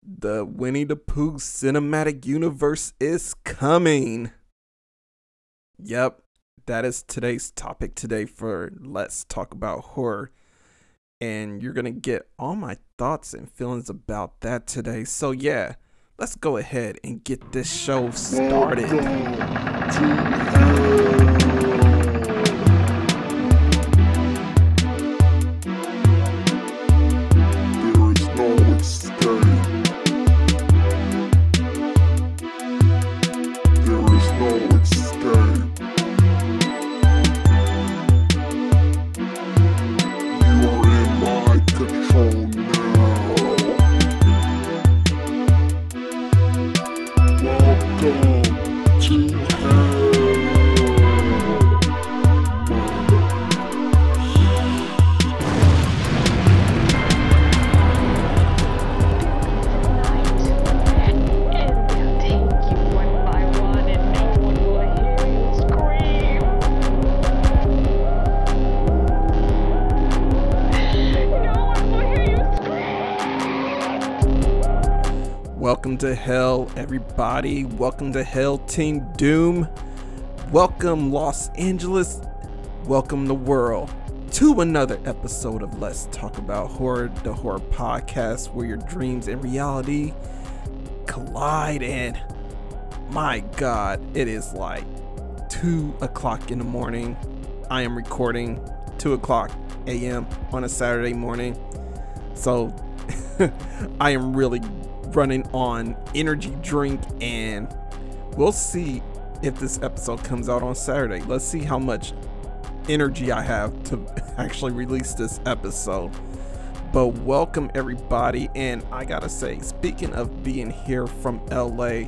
The Winnie the Pooh cinematic universe is coming. Yep, that is today's topic today for Let's Talk About Horror. And you're going to get all my thoughts and feelings about that today. So yeah, let's go ahead and get this show started. Welcome to hell, everybody. Welcome to hell, Team Doom. Welcome, Los Angeles. Welcome the world to another episode of Let's Talk About Horror, the horror podcast where your dreams and reality collide. And my God, it is like 2 o'clock in the morning. I am recording 2 o'clock a.m. on a Saturday morning. So I am really running on energy drink, and we'll see if this episode comes out on Saturday. Let's see how much energy I have to actually release this episode. But welcome everybody, and I gotta say, speaking of being here from LA,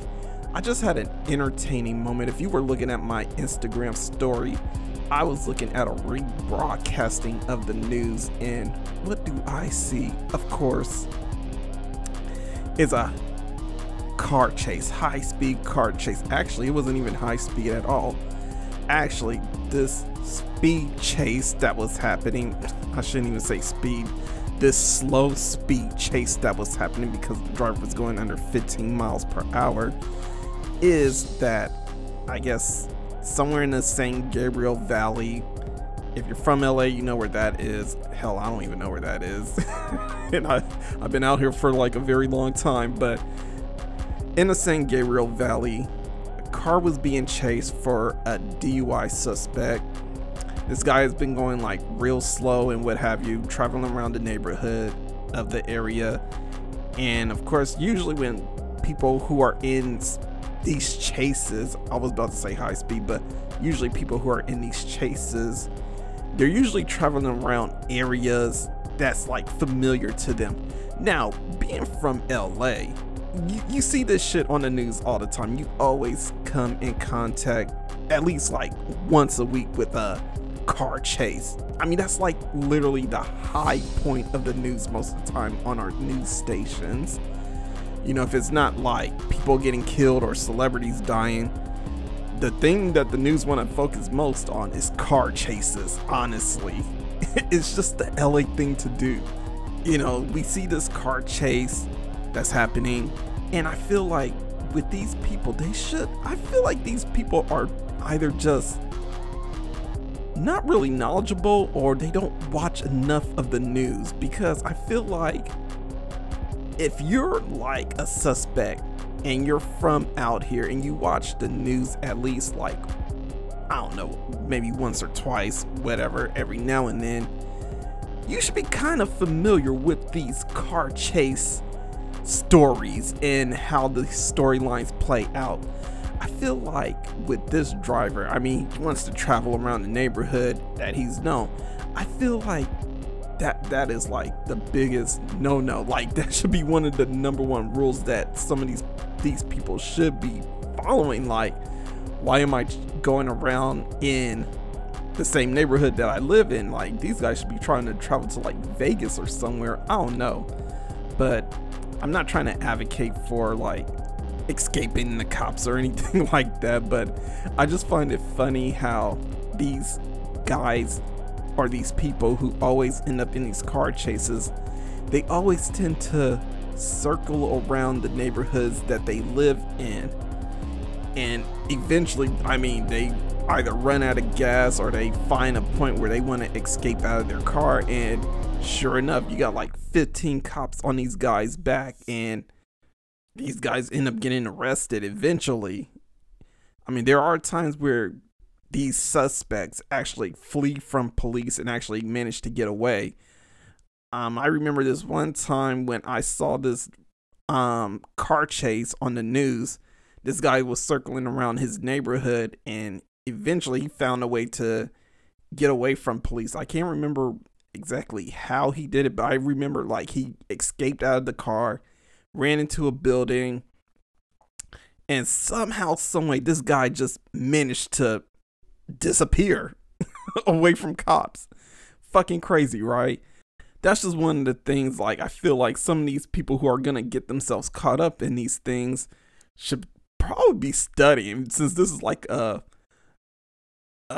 I just had an entertaining moment. If you were looking at my Instagram story, I was looking at a rebroadcasting of the news, and what do I see? Of course, is a car chase, high-speed car chase. Actually, it wasn't even high speed at all. Actually, this speed chase that was happening, I shouldn't even say speed, this slow speed chase that was happening because the driver was going under 15 miles per hour, is that, I guess, somewhere in the San Gabriel Valley. If you're from LA, you know where that is. Hell, I don't even know where that is. And I've been out here for like a very long time, but in the San Gabriel Valley, a car was being chased for a DUI suspect. This guy has been going like real slow and what have you, traveling around the neighborhood of the area. And of course, usually when people who are in these chases, I was about to say high speed, but usually people who are in these chases, they're usually traveling around areas that's like familiar to them. Now, being from LA, you see this shit on the news all the time. You always come in contact at least like once a week with a car chase. I mean, that's like literally the high point of the news most of the time on our news stations. You know, if it's not like people getting killed or celebrities dying, the thing that the news want to focus most on is car chases, honestly. It's just the LA thing to do. You know, we see this car chase that's happening, and I feel like with these people, I feel like these people are either just not really knowledgeable or they don't watch enough of the news, because I feel like if you're like a suspect and you're from out here and you watch the news at least like, I don't know, maybe once or twice, whatever, every now and then, you should be kind of familiar with these car chase stories and how the storylines play out. I feel like with this driver, I mean, he wants to travel around the neighborhood that he's known. I feel like that is like the biggest no-no. Like, that should be one of the #1 rules that some of these people should be following. Like, why am I going around in the same neighborhood that I live in? Like, these guys should be trying to travel to like Vegas or somewhere. I don't know, but I'm not trying to advocate for like escaping the cops or anything like that, but I just find it funny how these guys or these people who always end up in these car chases, they always tend to circle around the neighborhoods that they live in. And eventually, I mean, they either run out of gas or they find a point where they want to escape out of their car. And sure enough, you got like 15 cops on these guys' back, and these guys end up getting arrested eventually. I mean, there are times where these suspects actually flee from police and actually manage to get away. I remember this one time when I saw this car chase on the news. This guy was circling around his neighborhood, and eventually he found a way to get away from police. I can't remember exactly how he did it, but I remember like he escaped out of the car, ran into a building, and somehow, someway, this guy just managed to disappear away from cops. Fucking crazy, right? That's just one of the things, like, I feel like some of these people who are gonna get themselves caught up in these things should probably be studying, since this is like a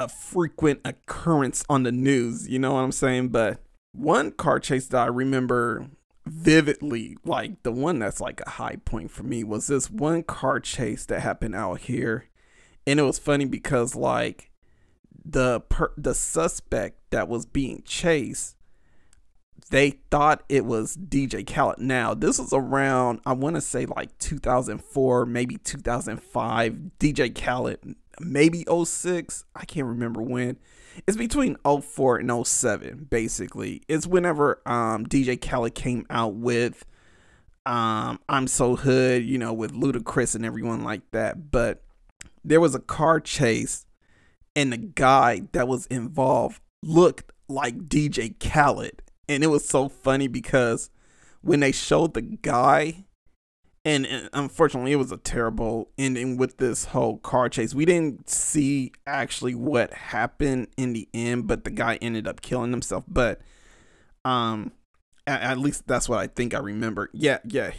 frequent occurrence on the news, you know what I'm saying? But one car chase that I remember vividly, like the one that's like a high point for me, was this one car chase that happened out here. And it was funny because like the suspect that was being chased, they thought it was DJ Khaled. Now, this was around, I want to say like 2004, maybe 2005. DJ Khaled, maybe 06. I can't remember when. It's between 04 and 07, basically. It's whenever DJ Khaled came out with I'm So Hood, you know, with Ludacris and everyone like that. But there was a car chase, and the guy that was involved looked like DJ Khaled. And it was so funny because when they showed the guy, and unfortunately it was a terrible ending with this whole car chase. We didn't see actually what happened in the end, but the guy ended up killing himself. But at least that's what I think I remember. Yeah,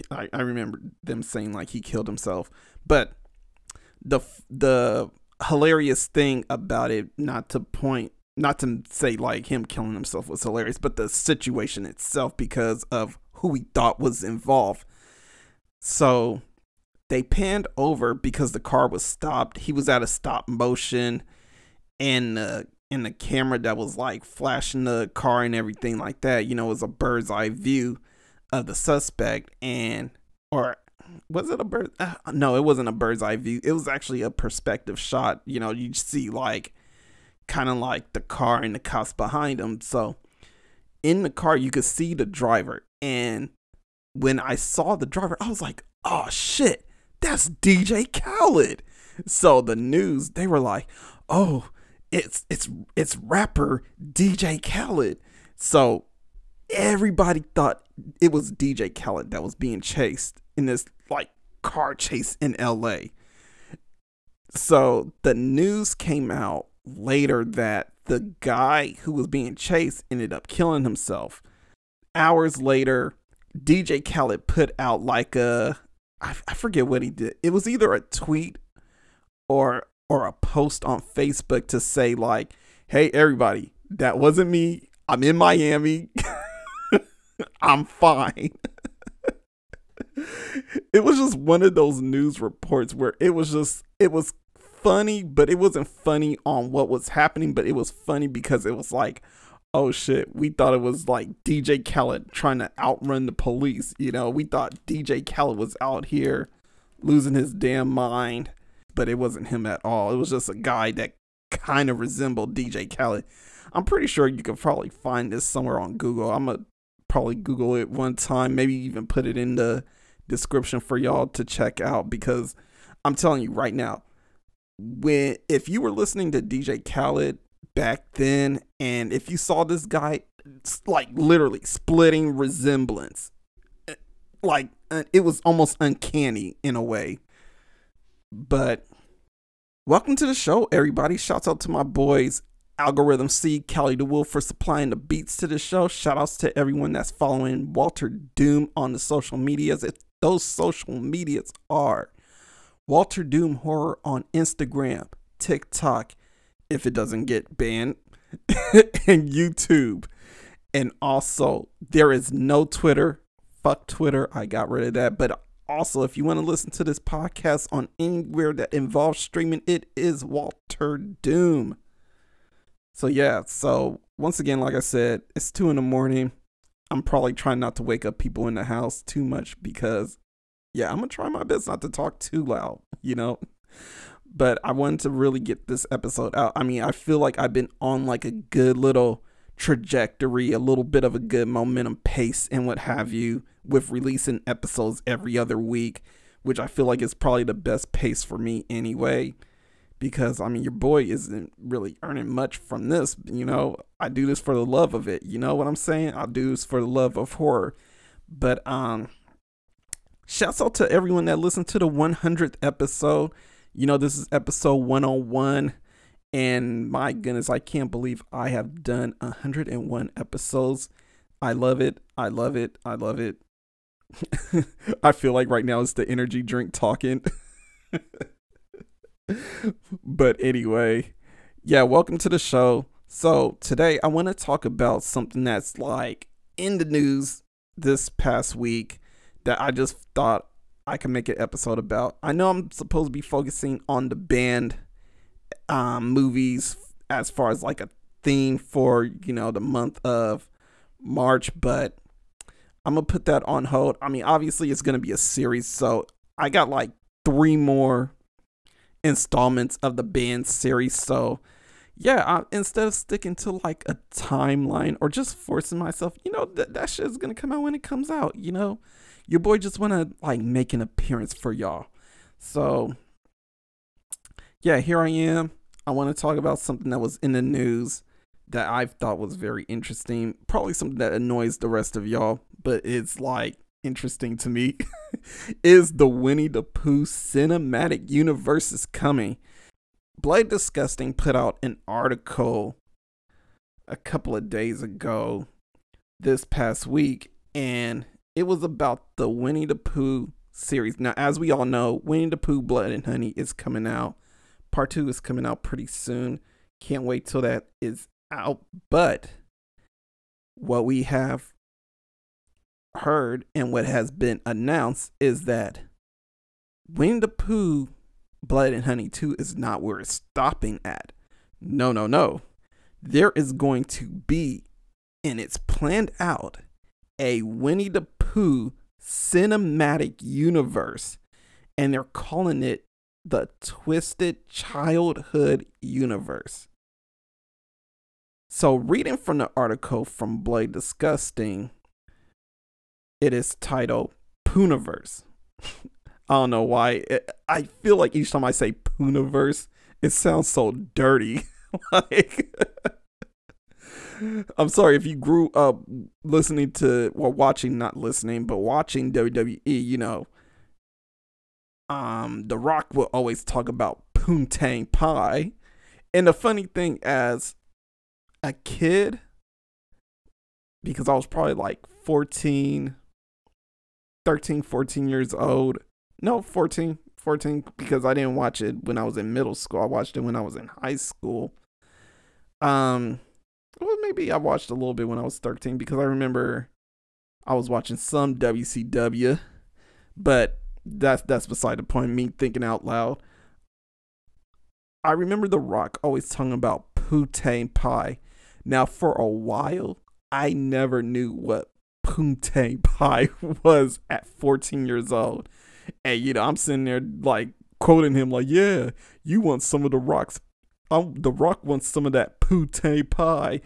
I remember them saying like he killed himself. But the hilarious thing about it, not to say like him killing himself was hilarious, but the situation itself, because of who we thought was involved. So they panned over because the car was stopped. He was at a stop motion, and the camera that was like flashing the car and everything like that, you know, was a bird's eye view of the suspect. And, or was it a bird? No, it wasn't a bird's eye view. It was actually a perspective shot. You know, you see like kind of like the car and the cops behind him. So in the car, you could see the driver. And when I saw the driver, I was like, oh shit, that's DJ Khaled. So the news, they were like, oh, it's rapper DJ Khaled. So everybody thought it was DJ Khaled that was being chased in this like car chase in LA. So the news came out later that the guy who was being chased ended up killing himself. Hours later, DJ Khaled put out like I forget what he did. It was either a tweet or a post on Facebook to say like, hey everybody, that wasn't me. I'm in Miami. I'm fine. It was just one of those news reports where it was funny, but it wasn't funny on what was happening, but it was funny because it was like, oh shit, we thought it was like DJ Khaled trying to outrun the police. You know, we thought DJ Khaled was out here losing his damn mind, but it wasn't him at all. It was just a guy that kind of resembled DJ Khaled. I'm pretty sure you could probably find this somewhere on Google. I'm gonna probably Google it one time, maybe even put it in the description for y'all to check out, because I'm telling you right now, if you were listening to DJ Khaled back then, and if you saw this guy, like literally splitting resemblance, like it was almost uncanny in a way. But welcome to the show, everybody. Shouts out to my boys Algorithm C, Cali the Wolf, for supplying the beats to the show. Shout outs to everyone that's following Walter Doom on the social medias. If those social medias are Walter Doom Horror on Instagram, TikTok, if it doesn't get banned, and YouTube. And also, there is no Twitter fuck Twitter. I got rid of that. But also, if you want to listen to this podcast on anywhere that involves streaming, it is Walter Doom. So yeah, so once again, like I said, it's 2 a.m. I'm probably trying not to wake up people in the house too much because, yeah, I'm going to try my best not to talk too loud, But I wanted to really get this episode out. I mean, I feel like I've been on like a good little trajectory, a little bit of a good momentum pace and what have you with releasing episodes every other week, which I feel like is probably the best pace for me anyway. Because, I mean, your boy isn't really earning much from this, I do this for the love of it, you know what I'm saying? I do this for the love of horror. But, shouts out to everyone that listened to the 100th episode. This is episode 101. And my goodness, I can't believe I have done 101 episodes. I love it. I love it. I love it. I feel like right now it's the energy drink talking. But anyway, yeah, welcome to the show. So today I want to talk about something that's like in the news this past week that I just thought I could make an episode about. I know I'm supposed to be focusing on the banned movies as far as like a theme for, the month of March, but I'm going to put that on hold. I mean, obviously it's going to be a series, so I got like 3 more installments of the band series. So yeah, instead of sticking to like a timeline or just forcing myself, that shit is gonna come out when it comes out. Your boy just want to like make an appearance for y'all. So yeah, here I am. I want to talk about something that was in the news that I thought was very interesting, probably something that annoys the rest of y'all, but it's like interesting to me. Is the Winnie the Pooh cinematic universe is coming. Blade Disgusting put out an article a couple of days ago this past week, and it was about the Winnie the Pooh series. Now, as we all know, Winnie the Pooh Blood and Honey is coming out. Part 2 is coming out pretty soon. Can't wait till that is out. But what we have heard and what has been announced is that Winnie the Pooh Blood and Honey 2 is not where it's stopping at. No. There is going to be, and it's planned out, a Winnie the Pooh cinematic universe, and they're calling it the Twisted Childhood Universe. So reading from the article from Blade Disgusting, it is titled Poohniverse. I don't know why. I feel like each time I say Poohniverse, it sounds so dirty. Like, I'm sorry if you grew up listening to, well, watching, not listening, but watching WWE, The Rock will always talk about Poontang Pie. And the funny thing, as a kid, because I was probably like 13, 14 years old. No, 14, because I didn't watch it when I was in middle school. I watched it when I was in high school. Well, maybe I watched a little bit when I was 13 because I remember I was watching some WCW, but that's beside the point, me thinking out loud. I remember The Rock always talking about Poontang Pie. Now, for a while, I never knew what Poontang Pie was at 14 years old. And, I'm sitting there, like, quoting him, like, yeah, you want some of The Rock's, The Rock wants some of that Poontang Pie.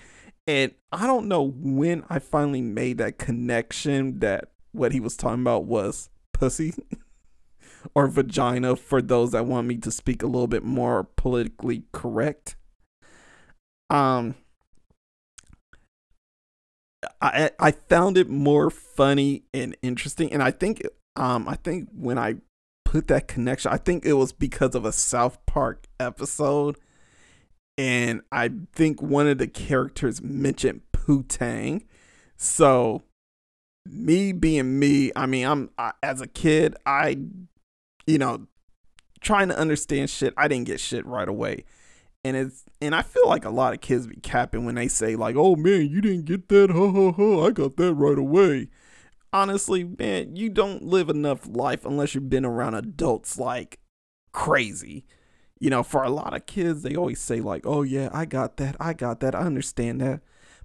And I don't know when I finally made that connection that what he was talking about was pussy or vagina, for those that want me to speak a little bit more politically correct. I found it more funny and interesting, and I think when I put that connection, I think it was because of a South Park episode, and I think one of the characters mentioned Poontang. So me being me, I mean, as a kid, trying to understand shit, I didn't get shit right away. And I feel like a lot of kids be capping when they say like, oh man, you didn't get that, ha ha ha, I got that right away. honestly, man, you don't live enough life unless you've been around adults like crazy. You know, for a lot of kids, they always say, like, oh, yeah, I got that. I understand that.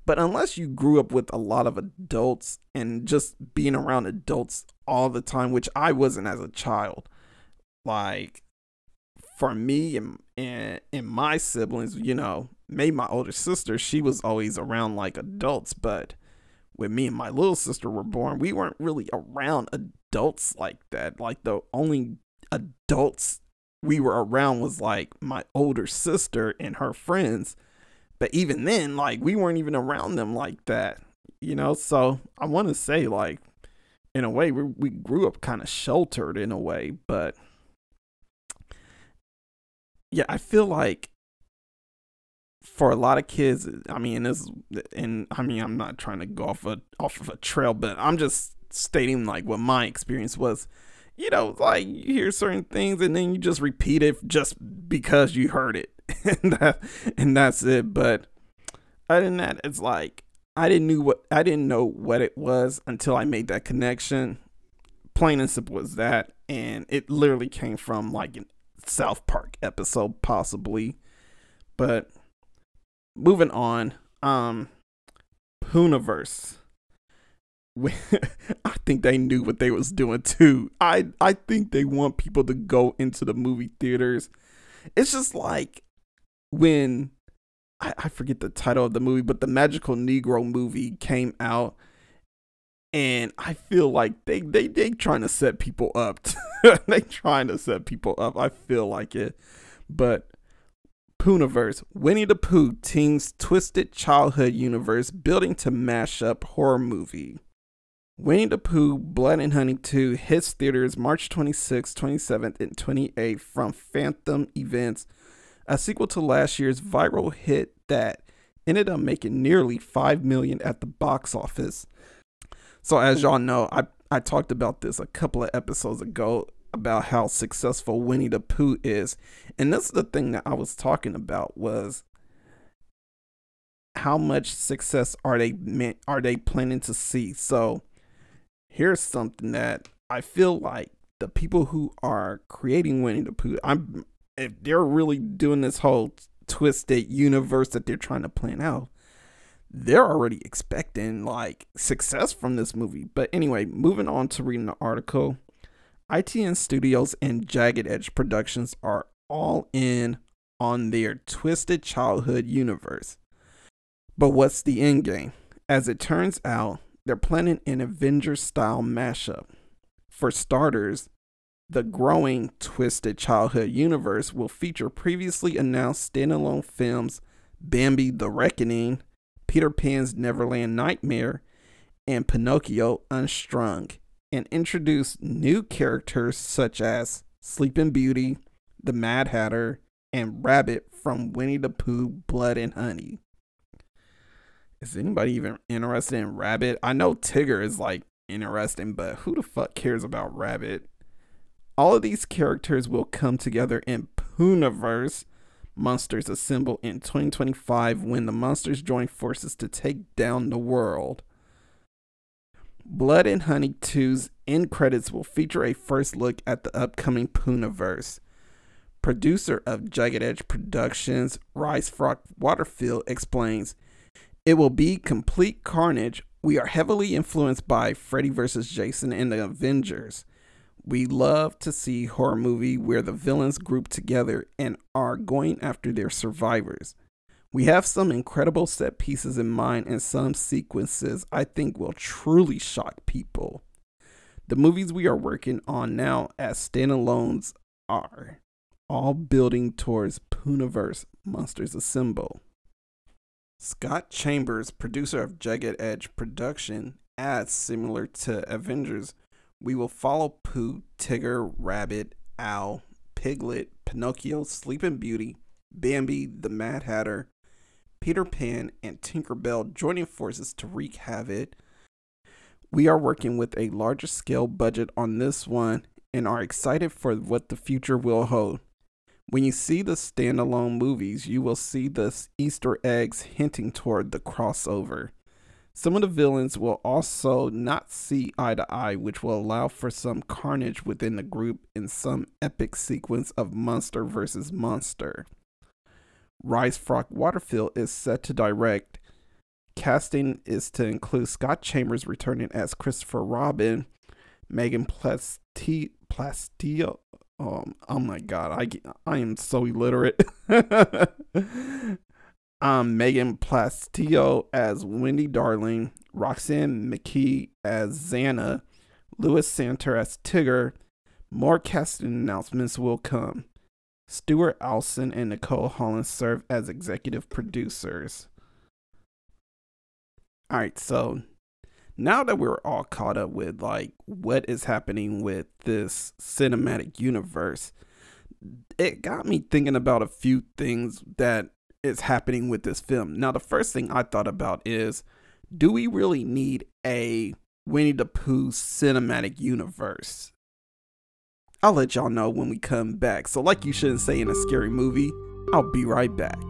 But unless you grew up with a lot of adults and just being around adults all the time, which I wasn't as a child, like, for me and my siblings, you know, maybe my older sister, she was always around like adults. But when me and my little sister were born, we weren't really around adults like that. Like, the only adults we were around was like my older sister and her friends. But even then, like, we weren't even around them like that, you know? So I want to say, like, in a way, we grew up kind of sheltered in a way. But yeah, I feel like for a lot of kids, I mean, I'm not trying to go off of a trail, but I'm just stating like what my experience was. You know, like, you hear certain things and then you just repeat it just because you heard it. and that's it. But other than that, it's like I didn't know what it was until I made that connection. Plain and simple as that. And it literally came from like an South Park episode, possibly. But moving on, Poohniverse. I think they knew what they was doing too. I think they want people to go into the movie theaters. It's just like when I forget the title of the movie, but the Magical Negro movie came out, and I feel like they trying to set people up. They trying to set people up. I feel like it. But Poohniverse, Winnie the Pooh teens twisted childhood universe building to mash up horror movie. Winnie the Pooh, Blood and Honey 2 hits theaters March 26th, 27th, and 28th from Phantom Events, a sequel to last year's viral hit that ended up making nearly $5 million at the box office. So as y'all know, I talked about this a couple of episodes ago about how successful Winnie the Pooh is. And this is the thing that I was talking about, was how much success are they planning to see. So here's something that I feel like the people who are creating Winnie the Pooh, if they're really doing this whole twisted universe that they're trying to plan out, they're already expecting like success from this movie. But anyway, moving on to reading the article, ITN Studios and Jagged Edge Productions are all in on their twisted childhood universe. But what's the end game? As it turns out, they're planning an Avengers-style mashup. For starters, the growing twisted childhood universe will feature previously announced standalone films Bambi the Reckoning, Peter Pan's Neverland Nightmare, and Pinocchio Unstrung, and introduce new characters such as Sleeping Beauty, the Mad Hatter, and Rabbit from Winnie the Pooh, Blood and Honey. Is anybody even interested in Rabbit? I know Tigger is like interesting, but who the fuck cares about Rabbit? All of these characters will come together in Poohniverse Monsters Assemble in 2025 when the monsters join forces to take down the world. Blood and Honey 2's end credits will feature a first look at the upcoming Poohniverse. Producer of Jagged Edge Productions, Rice Frock Waterfield, explains, "It will be complete carnage. We are heavily influenced by Freddy vs. Jason and the Avengers. We love to see horror movie where the villains group together and are going after their survivors. We have some incredible set pieces in mind and some sequences I think will truly shock people. The movies we are working on now as standalones are all building towards Poohniverse Monsters Assemble." Scott Chambers, producer of Jagged Edge Production, adds, similar to Avengers, we will follow Pooh, Tigger, Rabbit, Owl, Piglet, Pinocchio, Sleeping Beauty, Bambi, the Mad Hatter, Peter Pan, and Tinkerbell joining forces to wreak havoc. We are working with a larger scale budget on this one and are excited for what the future will hold. When you see the standalone movies, you will see the Easter eggs hinting toward the crossover. Some of the villains will also not see eye to eye, which will allow for some carnage within the group in some epic sequence of monster versus monster. Rise Frock Waterfield is set to direct. Casting is to include Scott Chambers returning as Christopher Robin, Megan Plastillo. Oh my god, I am so illiterate. Megan Plastillo as Wendy Darling, Roxanne McKee as Xana, Louis Santer as Tigger. More casting announcements will come. Stuart Alson and Nicole Holland serve as executive producers. Alright, so now that we're all caught up with like what is happening with this cinematic universe, it got me thinking about a few things that is happening with this film. Now, the first thing I thought about is, do we really need a Winnie the Pooh cinematic universe? I'll let y'all know when we come back. So like you shouldn't say in a scary movie, I'll be right back.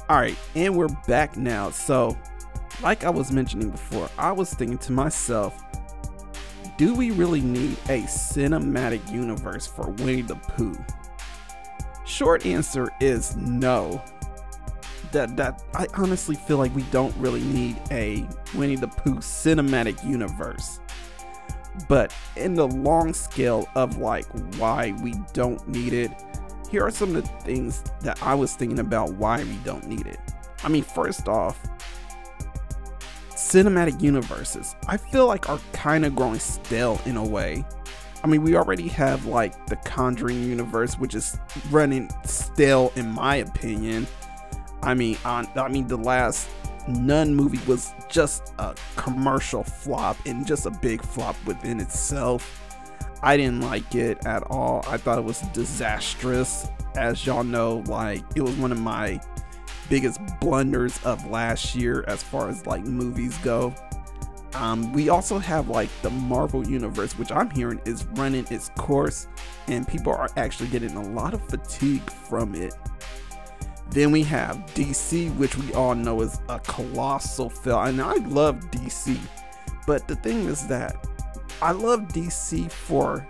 Alright, and we're back now. So, like I was mentioning before, I was thinking to myself, do we really need a cinematic universe for Winnie the Pooh? Short answer is no. That I honestly feel like we don't really need a Winnie the Pooh cinematic universe. But in the long scale of like why we don't need it, here are some of the things that I was thinking about why we don't need it. I mean, first off, cinematic universes, I feel like are kind of growing stale in a way. I mean, we already have like the Conjuring universe, which is running stale in my opinion. I mean, the last Nun movie was just a commercial flop and just a big flop within itself. I didn't like it at all. I thought it was disastrous. As y'all know, like, it was one of my biggest blunders of last year as far as like movies go. We also have like the Marvel universe, which I'm hearing is running its course and people are actually getting a lot of fatigue from it. Then we have DC, which we all know is a colossal fail, and I love DC, but the thing is that I love DC for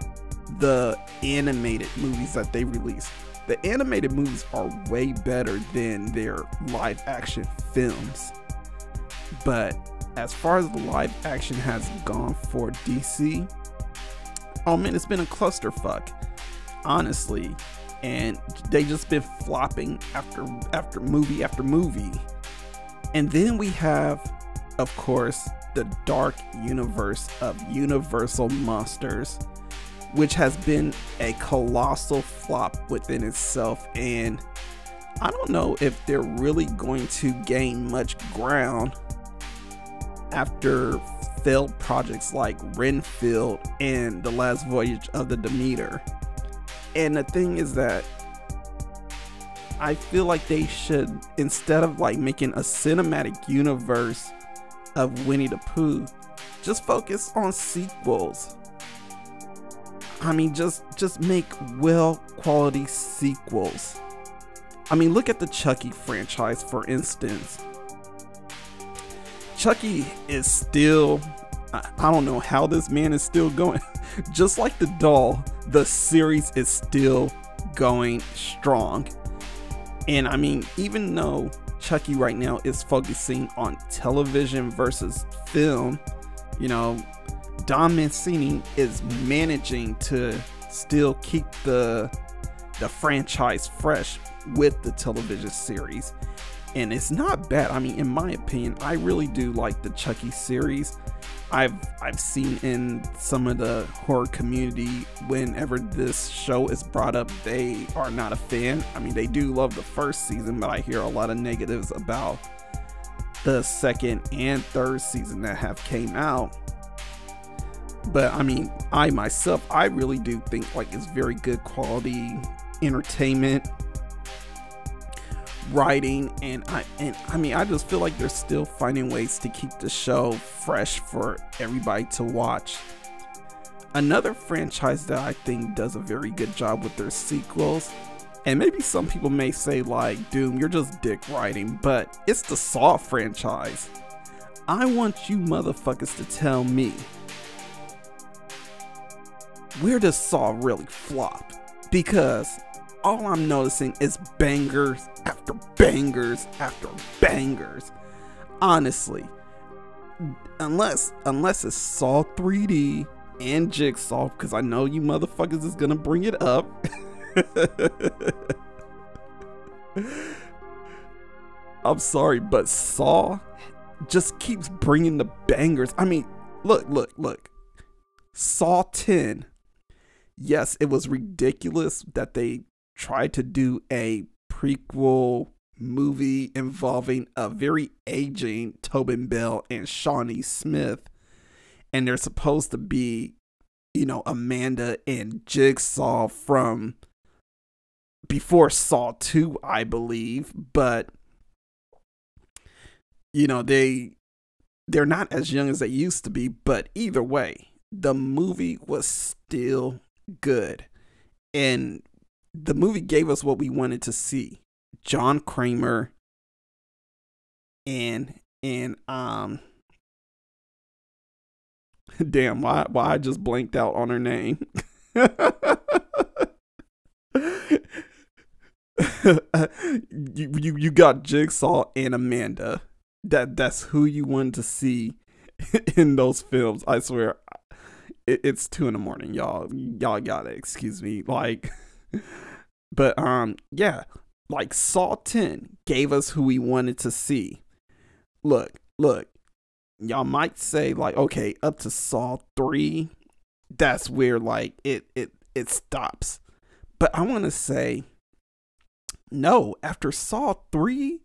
the animated movies that they release. The animated movies are way better than their live action films. But as far as the live action has gone for DC, oh man, it's been a clusterfuck, honestly. And they just been flopping after movie after movie. And then we have, of course, the dark universe of Universal Monsters, which has been a colossal flop within itself, and I don't know if they're really going to gain much ground after failed projects like Renfield and The Last Voyage of the Demeter. And the thing is that I feel like they should, instead of like making a cinematic universe of Winnie the Pooh, just focus on sequels. I mean, just make well quality sequels. I mean, look at the Chucky franchise, for instance. Chucky is still, I don't know how this man is still going. Just like the doll, the series is still going strong. And I mean, even though Chucky right now is focusing on television versus film, you know, Don Mancini is managing to still keep the franchise fresh with the television series. And it's not bad. I mean, in my opinion, I really do like the Chucky series. I've seen in some of the horror community, whenever this show is brought up, they are not a fan. I mean, they do love the first season, but I hear a lot of negatives about the second and third season that have came out. But I mean, I myself, I really do think like it's very good quality entertainment, writing, and I mean, I just feel like they're still finding ways to keep the show fresh for everybody to watch. Another franchise that I think does a very good job with their sequels, and maybe some people may say like, Doom, you're just dick writing, but it's the Saw franchise. I want you motherfuckers to tell me, where does Saw really flop? Because all I'm noticing is bangers after bangers after bangers. Honestly, unless it's Saw 3D and Jigsaw, because I know you motherfuckers is gonna bring it up. I'm sorry, but Saw just keeps bringing the bangers. I mean, look. Saw 10. Yes, it was ridiculous that they tried to do a prequel movie involving a very aging Tobin Bell and Shawnee Smith, and they're supposed to be, you know, Amanda and Jigsaw from before Saw 2, I believe, but you know, they're not as young as they used to be. But either way, the movie was still good, and the movie gave us what we wanted to see. John Kramer and damn, why I just blanked out on her name. you got Jigsaw and Amanda. That's who you wanted to see in those films. I swear, it's 2 a.m, y'all gotta excuse me. Like, but yeah, like Saw 10 gave us who we wanted to see. Look, y'all might say like, okay, up to Saw 3, that's where like it stops. But I want to say, no, after Saw 3,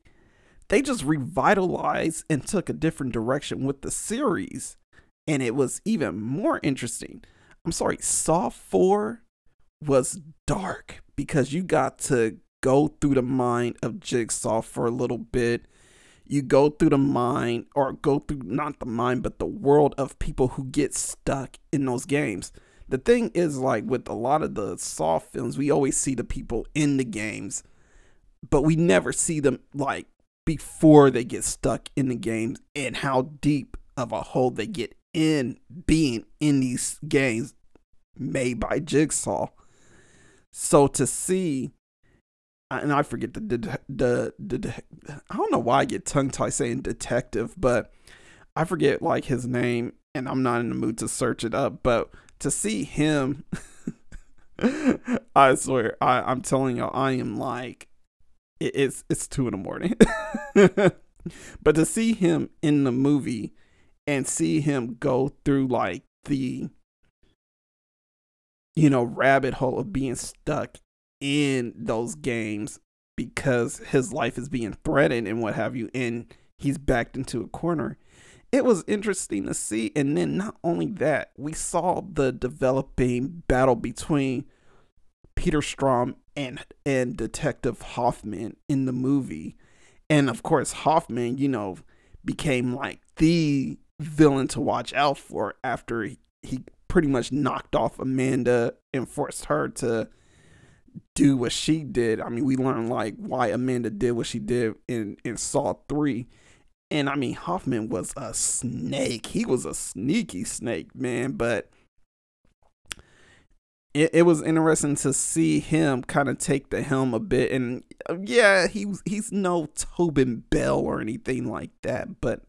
they just revitalized and took a different direction with the series, and it was even more interesting. I'm sorry, Saw 4 was dark because you got to go through the mind of Jigsaw for a little bit. You go through the mind, or go through not the mind, but the world of people who get stuck in those games. The thing is, like with a lot of the Saw films, we always see the people in the games, but we never see them like before they get stuck in the games and how deep of a hole they get in being in these games made by Jigsaw. So to see, and I forget the I don't know why I get tongue tied saying detective, but I forget like his name, and I'm not in the mood to search it up. But to see him, I swear, I'm telling y'all, I am like, it's 2 a.m. But to see him in the movie and see him go through like the, you know, rabbit hole of being stuck in those games because his life is being threatened and what have you, and he's backed into a corner. It was interesting to see. And then not only that, we saw the developing battle between Peter Strahm and Detective Hoffman in the movie. And of course, Hoffman, you know, became like the villain to watch out for after he pretty much knocked off Amanda and forced her to do what she did. I mean, we learned like why Amanda did what she did in Saw 3. And I mean, Hoffman was a snake. He was a sneaky snake, man. But it was interesting to see him kind of take the helm a bit. And yeah, he's no Tobin Bell or anything like that. But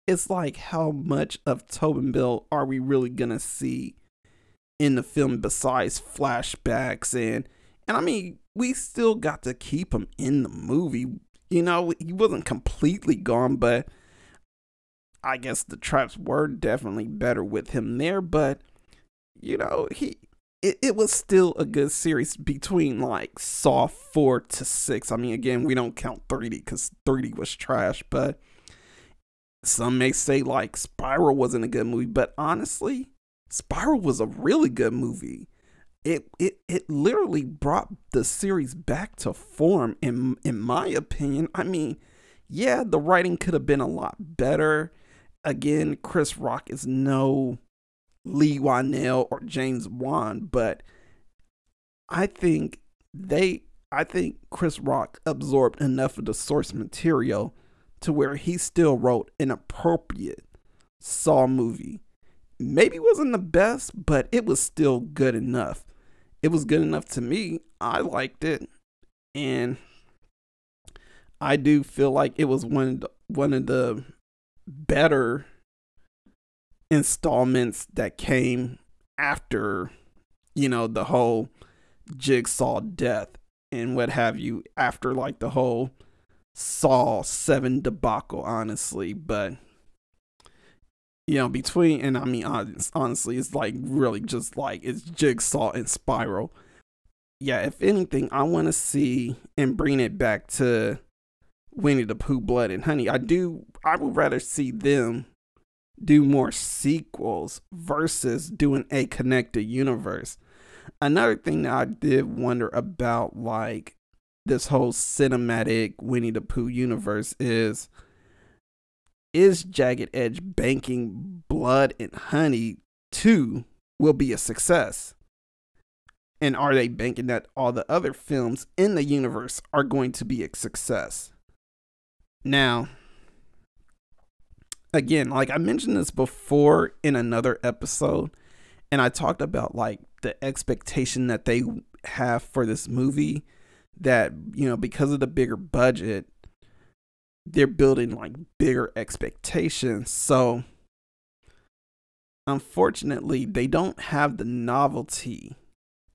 it's like, how much of Tobin Bell are we really going to see in the film besides flashbacks? And I mean, we still got to keep him in the movie. You know, he wasn't completely gone, but I guess the traps were definitely better with him there. But, you know, it was still a good series between like Saw 4 to 6. I mean, again, we don't count 3D because 3D was trash, but some may say like Spiral wasn't a good movie, but honestly, Spiral was a really good movie. It literally brought the series back to form in my opinion. I mean, yeah, the writing could have been a lot better. Again, Chris Rock is no Lee Whannell or James Wan, but I think Chris Rock absorbed enough of the source material to where he still wrote an appropriate Saw movie. Maybe it wasn't the best, but it was still good enough. It was good enough to me. I liked it. And I do feel like it was one of the better installments that came after, you know, the whole Jigsaw death and what have you, after like the whole Saw 7 debacle, honestly. But you know, between, and I mean, honestly, it's like really just like, it's Jigsaw and Spiral. Yeah, if anything, I want to see and bring it back to Winnie the Pooh, Blood and Honey. I would rather see them do more sequels versus doing a connected universe. Another thing that I did wonder about, like, this whole cinematic Winnie the Pooh universe is Jagged Edge banking Blood and Honey 2 will be a success? And are they banking that all the other films in the universe are going to be a success? Now, again, like I mentioned this before in another episode, and I talked about like the expectation that they have for this movie, that, you know, because of the bigger budget, they're building like bigger expectations. So unfortunately, they don't have the novelty,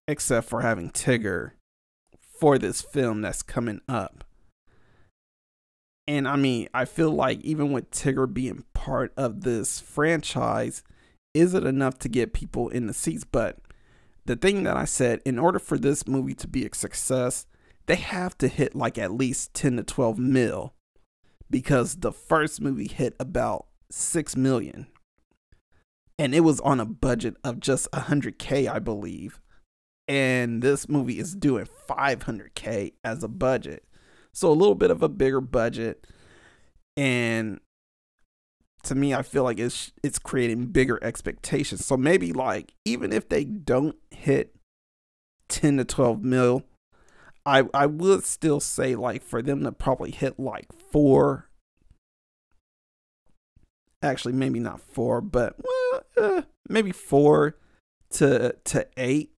except for having Tigger, for this film that's coming up. And I mean, I feel like even with Tigger being part of this franchise, is it enough to get people in the seats? But the thing that I said, in order for this movie to be a success, they have to hit like at least 10 to 12 mil. Because the first movie hit about 6 million. And it was on a budget of just 100K, I believe. And this movie is doing 500K as a budget. So a little bit of a bigger budget. And to me, I feel like it's creating bigger expectations. So maybe like, even if they don't hit 10 to 12 mil, I would still say like for them to probably hit like 4. Actually, maybe not 4, but maybe 4 to 8.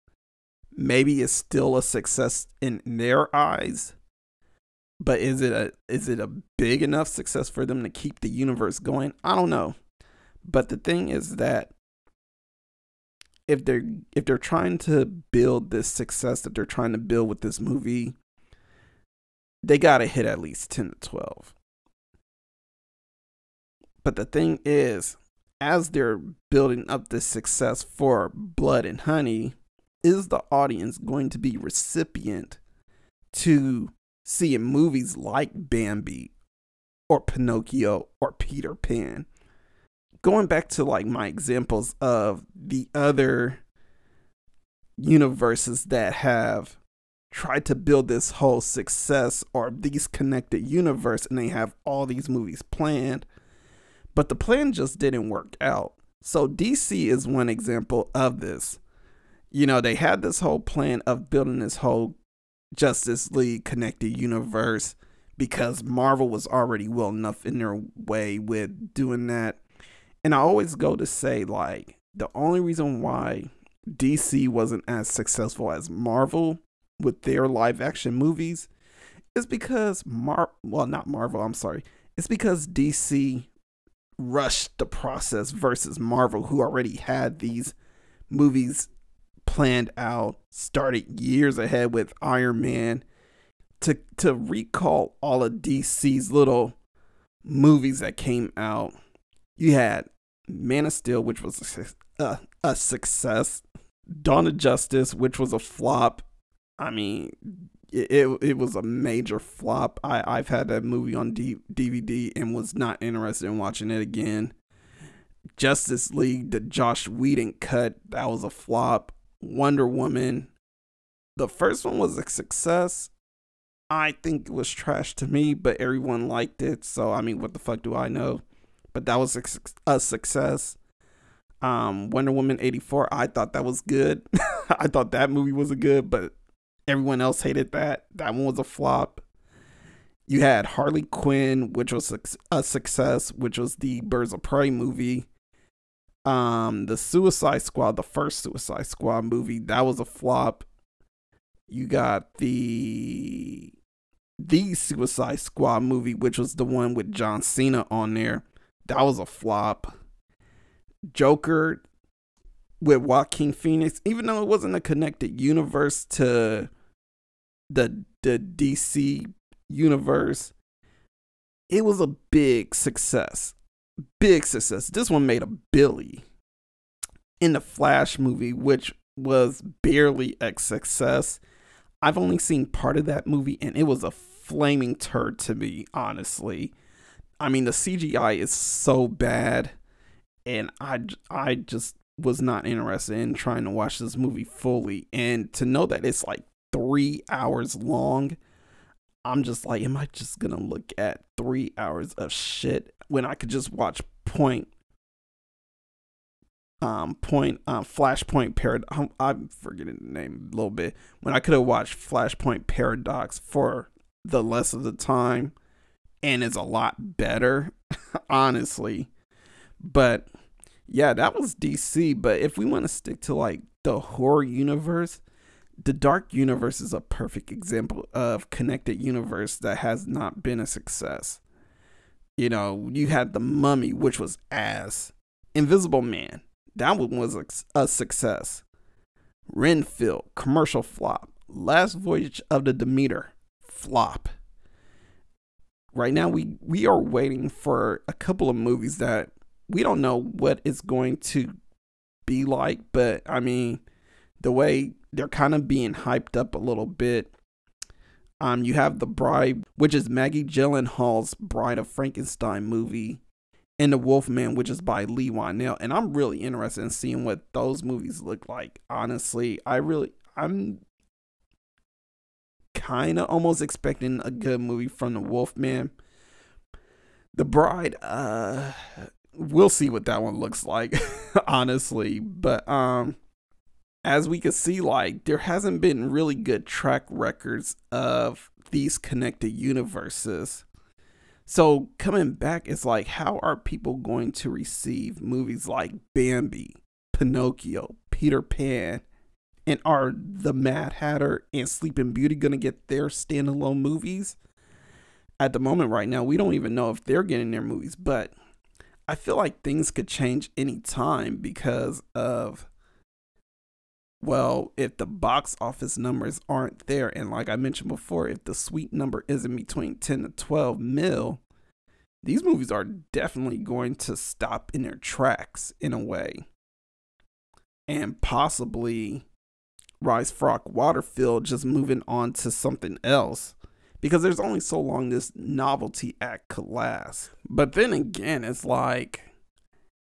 Maybe it's still a success in their eyes. But is it a big enough success for them to keep the universe going? I don't know. But the thing is that if they're trying to build this success that they're trying to build with this movie, they gotta hit at least 10 to 12. But the thing is, as they're building up this success for Blood and Honey, is the audience going to be recipient to seeing movies like Bambi or Pinocchio or Peter Pan? Going back to like my examples of the other universes that have tried to build this whole success or these connected universe, and they have all these movies planned, but the plan just didn't work out. So DC is one example of this. You know, they had this whole plan of building this whole Justice League connected universe, because Marvel was already well enough in their way with doing that. And I always go to say, like, the only reason why DC wasn't as successful as Marvel with their live action movies is because not Marvel, I'm sorry. It's because DC rushed the process versus Marvel, who already had these movies planned out, started years ahead with Iron Man. To recall all of DC's little movies that came out, you had Man of Steel, which was a success. Dawn of Justice, which was a flop. I mean, it was a major flop. I've had that movie on DVD and was not interested in watching it again. Justice League, the Joss Whedon cut, that was a flop. Wonder Woman, the first one was a success. I think it was trash to me, but everyone liked it. So, I mean, what the fuck do I know? But that was a success. Wonder Woman 84, I thought that was good. I thought that movie was good, but everyone else hated that. That one was a flop. You had Harley Quinn, which was a success, which was the Birds of Prey movie. The Suicide Squad, the first Suicide Squad movie, that was a flop. You got the Suicide Squad movie, which was the one with John Cena on there. That was a flop. Joker with Joaquin Phoenix, even though it wasn't a connected universe to the DC universe, it was a big success. Big success. This one made a billy. In the Flash movie, which was barely a success, I've only seen part of that movie, and it was a flaming turd to me, honestly. I mean, the CGI is so bad, and I just was not interested in trying to watch this movie fully. And to know that it's like 3 hours long, I'm just like, am I just gonna look at 3 hours of shit when I could just watch Flashpoint Paradox? I'm forgetting the name a little bit. When I could have watched Flashpoint Paradox for the less of the time, and it's a lot better, honestly. But yeah, that was DC. But if we want to stick to like the horror universe, the Dark Universe is a perfect example of connected universe that has not been a success. You know, you had The Mummy, which was ass. Invisible Man, that one was a success. Renfield, commercial flop. Last Voyage of the Demeter, flop. Right now, we are waiting for a couple of movies that we don't know what it's going to be like, but I mean, the way they're kind of being hyped up a little bit. You have The Bride, which is Maggie Gyllenhaal's Bride of Frankenstein movie, and The Wolfman, which is by Lee Whannell. And I'm really interested in seeing what those movies look like. Honestly, I'm kind of almost expecting a good movie from The Wolfman. The Bride, we'll see what that one looks like, honestly. But as we can see, like, there hasn't been really good track records of these connected universes. So coming back, it's like, how are people going to receive movies like Bambi, Pinocchio, Peter Pan, and are The Mad Hatter and Sleeping Beauty going to get their standalone movies? At the moment right now, we don't even know if they're getting their movies, but I feel like things could change anytime because of, well, if the box office numbers aren't there, and like I mentioned before, if the sweet number isn't between 10 to 12 mil, these movies are definitely going to stop in their tracks in a way. And possibly Rise Frog Waterfield just moving on to something else, because there's only so long this novelty act could last. But then again, it's like,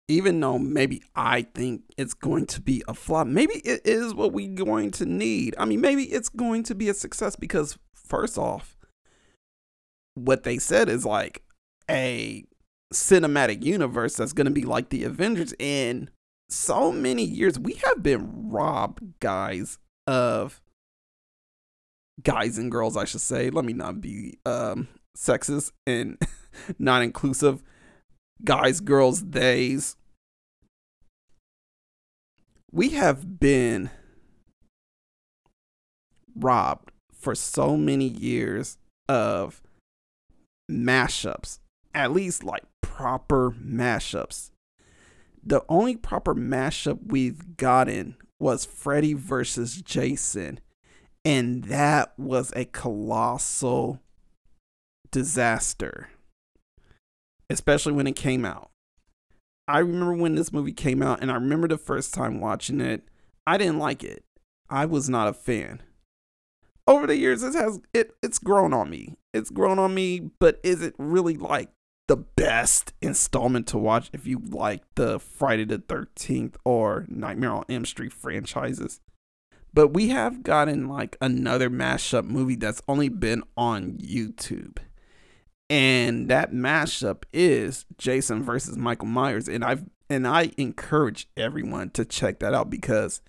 even though maybe I think it's going to be a flop, maybe it is what we're going to need. I mean, maybe it's going to be a success because, first off, what they said is like a cinematic universe that's going to be like the Avengers. In so many years, we have been robbed, guys and girls, I should say. Let me not be sexist and not inclusive, guys, girls, theys. We have been robbed for so many years of mashups, at least like proper mashups. The only proper mashup we've gotten was Freddy versus Jason, and that was a colossal disaster, especially when it came out. I remember when this movie came out, and I remember the first time watching it, I didn't like it. I was not a fan. Over the years, it's grown on me. It's grown on me, but is it really like the best installment to watch if you like the Friday the 13th or Nightmare on Elm Street franchises? But we have gotten like another mashup movie that's only been on YouTube. And that mashup is Jason versus Michael Myers. And I encourage everyone to check that out, because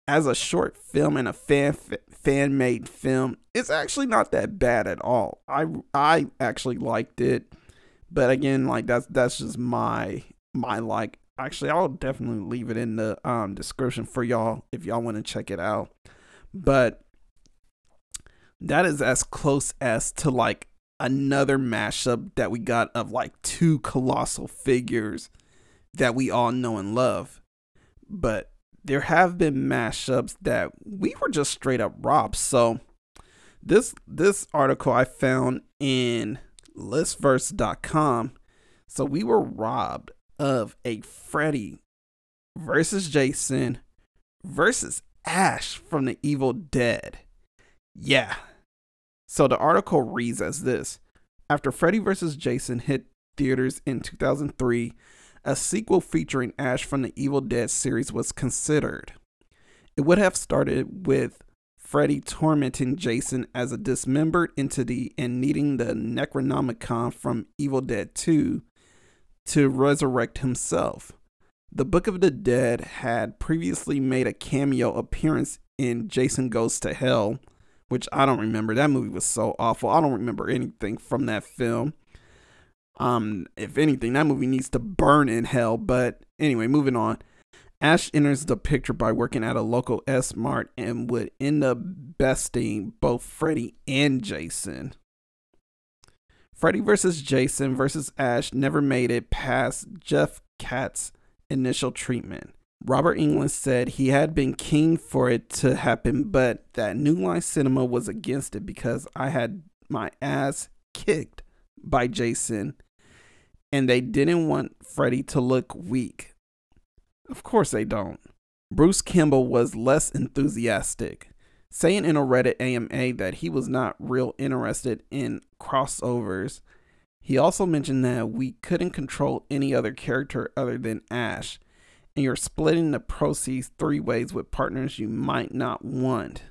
as a short film and a fan-made film, it's actually not that bad at all. I actually liked it, but again, like that's just my like. Actually, I'll definitely leave it in the description for y'all if y'all want to check it out. But that is as close as to like another mashup that we got of like two colossal figures that we all know and love. But there have been mashups that we were just straight up robbed. So this article I found in Listverse.com. So we were robbed of a Freddy versus Jason versus Ash from the Evil Dead. Yeah. So the article reads as this: after Freddy vs. Jason hit theaters in 2003, a sequel featuring Ash from the Evil Dead series was considered. It would have started with Freddy tormenting Jason as a dismembered entity and needing the Necronomicon from Evil Dead 2 to resurrect himself. The Book of the Dead had previously made a cameo appearance in Jason Goes to Hell, which I don't remember. That movie was so awful. I don't remember anything from that film. If anything, that movie needs to burn in hell. But anyway, moving on. Ash enters the picture by working at a local S-Mart and would end up besting both Freddy and Jason. Freddy vs. Jason vs. Ash never made it past Jeff Katz's initial treatment. Robert Englund said he had been keen for it to happen, but that New Line Cinema was against it because I had my ass kicked by Jason, and they didn't want Freddy to look weak. Of course they don't. Bruce Kimball was less enthusiastic, saying in a Reddit AMA that he was not real interested in crossovers. He also mentioned that we couldn't control any other character other than Ash, and you're splitting the proceeds 3 ways with partners you might not want.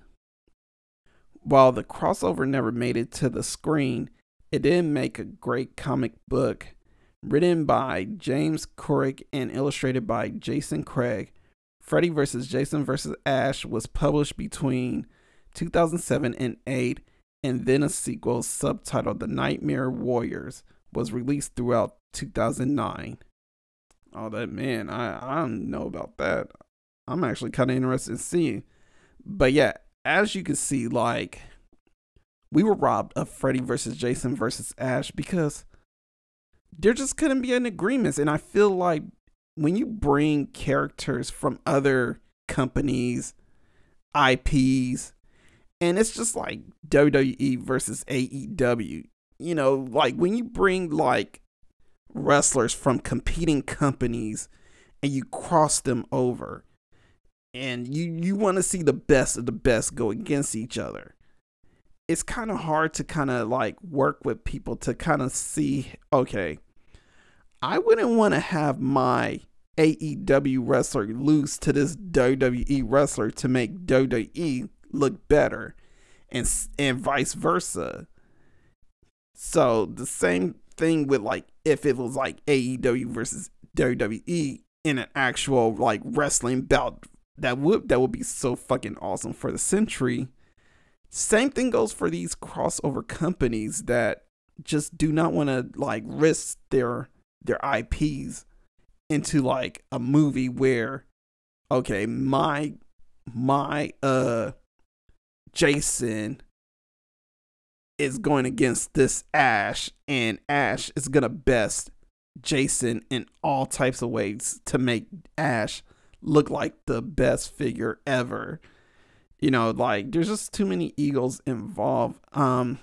While the crossover never made it to the screen, it did make a great comic book. Written by James Corrick and illustrated by Jason Craig, Freddy vs. Jason vs. Ash was published between 2007 and 2008, and then a sequel subtitled The Nightmare Warriors was released throughout 2009. Oh, that, man, I don't know about that. I'm actually kind of interested in seeing. But yeah, as you can see, like, we were robbed of Freddy vs. Jason vs. Ash because there just couldn't be an agreement. And I feel like when you bring characters from other companies, IPs, and it's just like WWE versus AEW, you know, like when you bring like wrestlers from competing companies and you cross them over and you want to see the best of the best go against each other, it's kind of hard to kind of like work with people to kind of see, okay, I wouldn't want to have my AEW wrestler lose to this WWE wrestler to make WWE look better, and vice versa. So the same thing with like if it was like AEW versus WWE in an actual like wrestling bout, that would be so fucking awesome for the century Same thing goes for these crossover companies that just do not want to like risk their IPs into like a movie where, okay, my Jason is going against this Ash, and Ash is gonna best Jason in all types of ways to make Ash look like the best figure ever. You know, like there's just too many egos involved. Another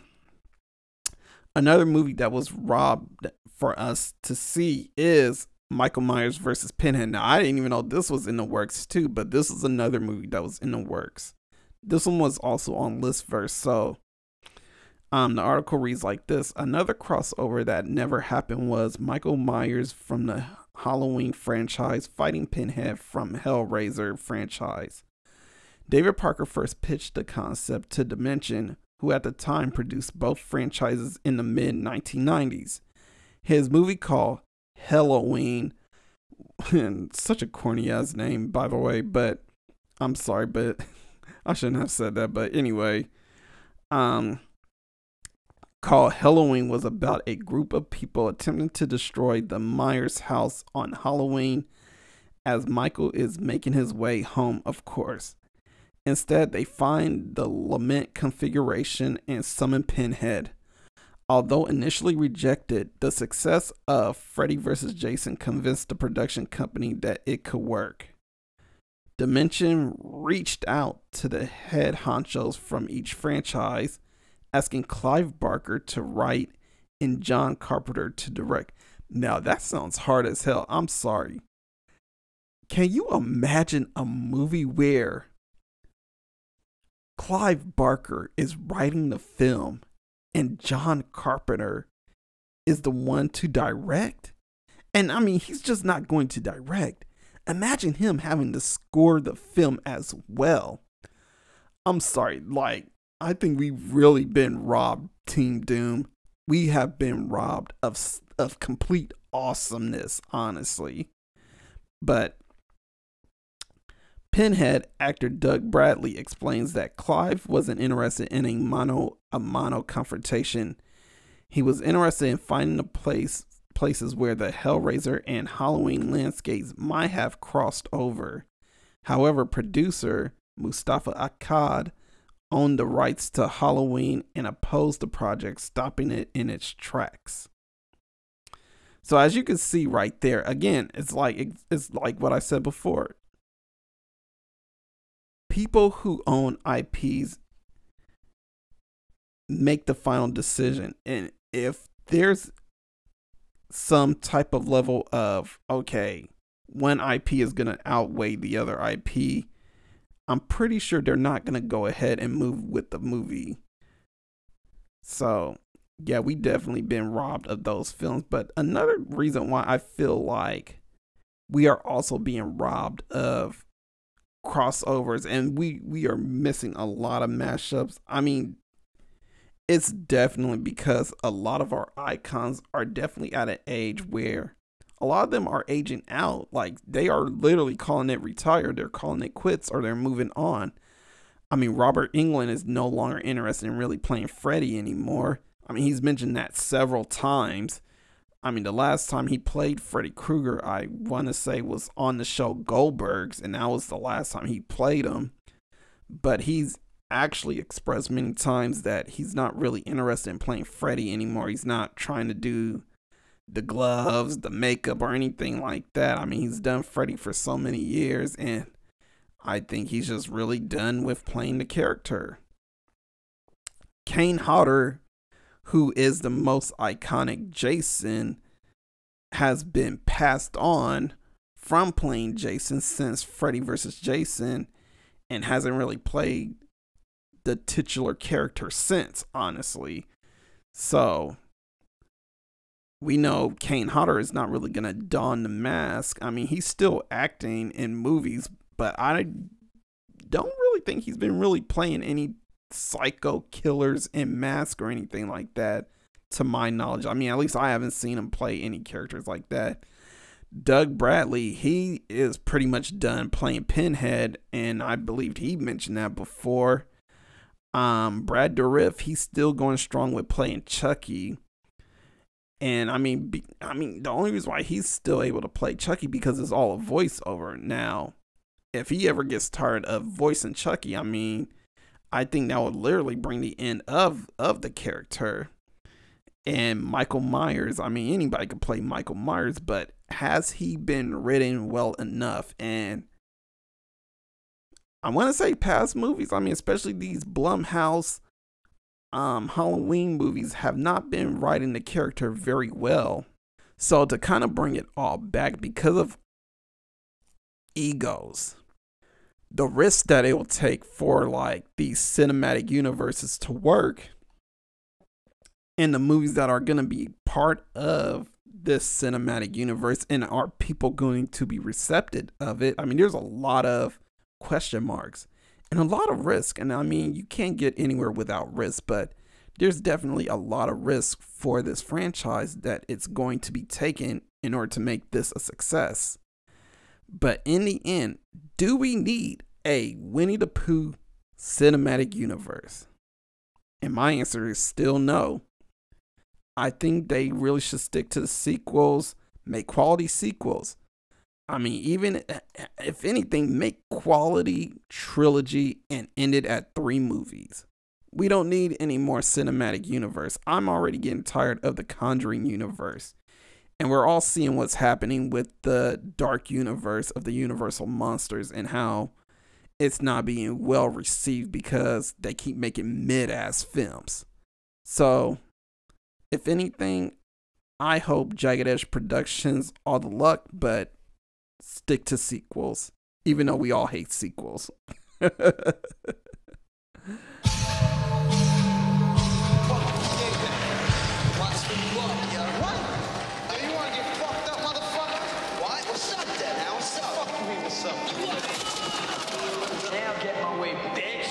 movie that was robbed for us to see is Michael Myers versus Pinhead. Now, I didn't even know this was in the works too, but this is another movie that was in the works. This one was also on Listverse. So the article reads like this: another crossover that never happened was Michael Myers from the Halloween franchise fighting Pinhead from Hellraiser franchise. David Parker first pitched the concept to Dimension, who at the time produced both franchises in the mid-1990s. His movie called Halloween, and such a corny ass name, by the way, but I'm sorry, but I shouldn't have said that. But anyway, called Halloween was about a group of people attempting to destroy the Myers house on Halloween as Michael is making his way home, of course. Instead, they find the lament configuration and summon Pinhead. Although initially rejected, the success of Freddy vs. Jason convinced the production company that it could work. Dimension reached out to the head honchos from each franchise, asking Clive Barker to write and John Carpenter to direct. Now, that sounds hard as hell. I'm sorry. Can you imagine a movie where Clive Barker is writing the film and John Carpenter is the one to direct? And I mean, he's just not going to direct. Imagine him having to score the film as well. I'm sorry, like, I think we've really been robbed, Team Doom. We have been robbed of complete awesomeness, honestly. But Pinhead actor Doug Bradley explains that Clive wasn't interested in a mono confrontation. He was interested in finding places where the Hellraiser and Halloween landscapes might have crossed over. However, producer Mustafa Akkad owned the rights to Halloween and opposed the project, stopping it in its tracks. So as you can see right there, again, it's like what I said before. People who own IPs make the final decision. And if there's some type of level of, okay, one IP is going to outweigh the other IP, I'm pretty sure they're not going to go ahead and move with the movie. So, yeah, we definitely been robbed of those films. But another reason why I feel like we are also being robbed of crossovers, and we are missing a lot of mashups. I mean, it's definitely because a lot of our icons are definitely at an age where a lot of them are aging out. Like, they are literally calling it retired, they're calling it quits, or they're moving on. I mean, Robert Englund is no longer interested in really playing Freddy anymore. I mean, he's mentioned that several times. I mean, the last time he played Freddy Krueger, I want to say, was on the show Goldbergs, and that was the last time he played him. But he's actually expressed many times that he's not really interested in playing Freddy anymore. He's not trying to do the gloves, the makeup, or anything like that. I mean, he's done Freddy for so many years, and I think he's just really done with playing the character. Kane Hodder, who is the most iconic Jason, has been passed on from playing Jason since Freddy vs. Jason, and hasn't really played the titular character since, honestly. So we know Kane Hodder is not really going to don the mask. I mean, he's still acting in movies, but I don't really think he's been really playing any psycho killers in Mask or anything like that, to my knowledge. I mean, at least I haven't seen him play any characters like that. Doug Bradley, he is pretty much done playing Pinhead, and I believed he mentioned that before. Brad Dourif, he's still going strong with playing Chucky. And I mean, the only reason why he's still able to play Chucky because it's all a voiceover. Now, if he ever gets tired of voicing Chucky, I mean, I think that would literally bring the end of the character. And Michael Myers, I mean, anybody could play Michael Myers, but has he been written well enough? And I want to say past movies, I mean, especially these Blumhouse Halloween movies have not been writing the character very well. So to kind of bring it all back because of egos, the risk that it will take for like these cinematic universes to work and the movies that are going to be part of this cinematic universe, and are people going to be receptive of it? I mean, there's a lot of question marks and a lot of risk. And I mean, you can't get anywhere without risk, but there's definitely a lot of risk for this franchise that it's going to be taken in order to make this a success. But in the end, do we need a Winnie the Pooh cinematic universe? And my answer is still no. I think they really should stick to the sequels, make quality sequels. I mean, even if anything, make quality trilogy and end it at 3 movies. We don't need any more cinematic universe. I'm already getting tired of the Conjuring universe. And we're all seeing what's happening with the dark universe of the Universal monsters and how it's not being well received because they keep making mid-ass films. So, if anything, I hope Jagged Edge Productions all the luck, but stick to sequels, even though we all hate sequels. Now get my way, bitch.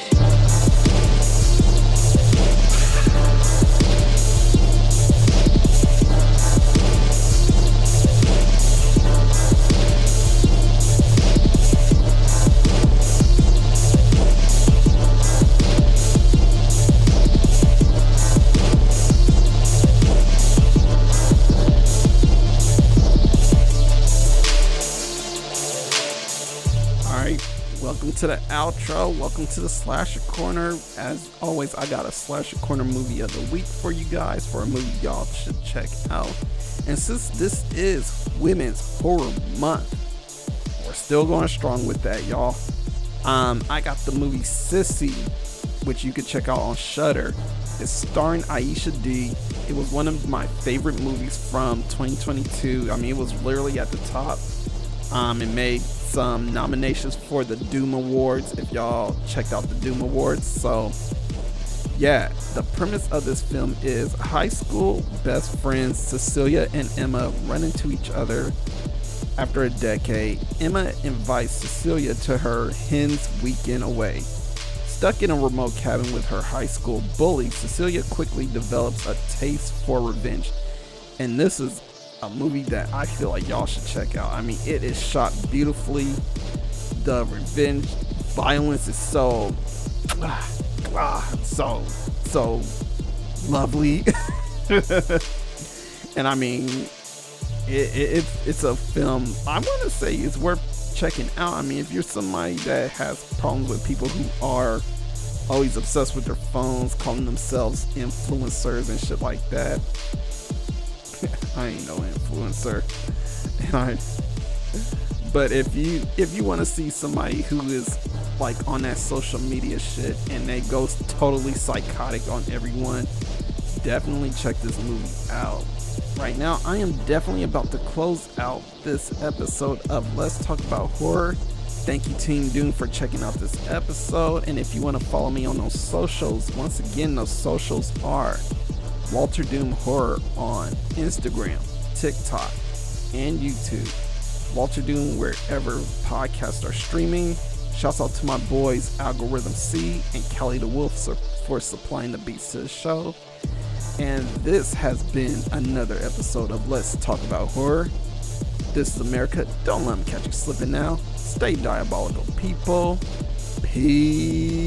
Welcome to the outro. Welcome to the Slasher Corner. As always, I got a Slasher Corner movie of the week for you guys, for a movie y'all should check out. And since this is Women's Horror Month, we're still going strong with that, y'all. I got the movie Sissy, which you could check out on Shudder. It's starring Aisha D. It was one of my favorite movies from 2022. I mean, it was literally at the top. It made some nominations for the Doom Awards, if y'all checked out the Doom Awards. So yeah, the premise of this film is high school best friends Cecilia and Emma run into each other after a decade. Emma invites Cecilia to her hen's weekend away. Stuck in a remote cabin with her high school bully, Cecilia quickly develops a taste for revenge. And this is a movie that I feel like y'all should check out. I mean, it is shot beautifully. The revenge violence is so lovely. And I mean, it's a film I want to say is worth checking out. I mean, if you're somebody that has problems with people who are always obsessed with their phones, calling themselves influencers and shit like that, I ain't no influencer. But if you want to see somebody who is like on that social media shit and they go totally psychotic on everyone, definitely check this movie out. Right now, I am definitely about to close out this episode of Let's Talk About Horror. Thank you, Team Doom, for checking out this episode. And if you want to follow me on those socials, once again, those socials are Walter Doom Horror on Instagram, TikTok, and YouTube. Walter Doom wherever podcasts are streaming. Shouts out to my boys Algorithm C and Kelly the Wolf for supplying the beats to the show. And this has been another episode of Let's Talk About Horror. This is America. Don't let them catch you slipping now. Stay diabolical, people. Peace.